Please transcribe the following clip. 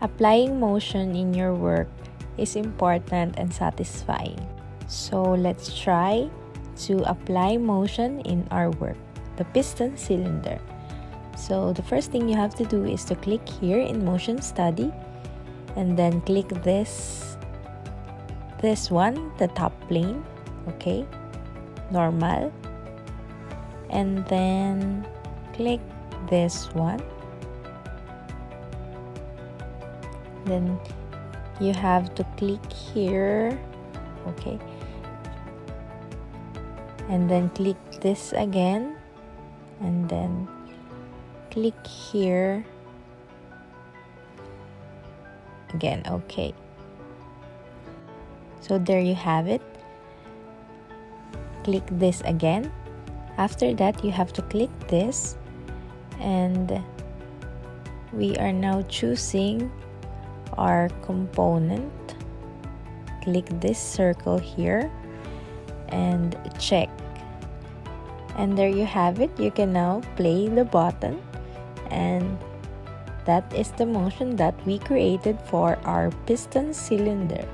Applying motion in your work is important and satisfying. So let's try to apply motion in our work, the piston cylinder. So the first thing you have to do is to click here in motion study, and then click this one, the top plane, okay, normal, and then click this one. Then you have to click here, okay, and then click this again, and then click here again, okay. So there you have it. Click this again. After that, you have to click this, and we are now choosing our component. Click this circle here and check, and there you have it. You can now play the button, and that is the motion that we created for our piston cylinder.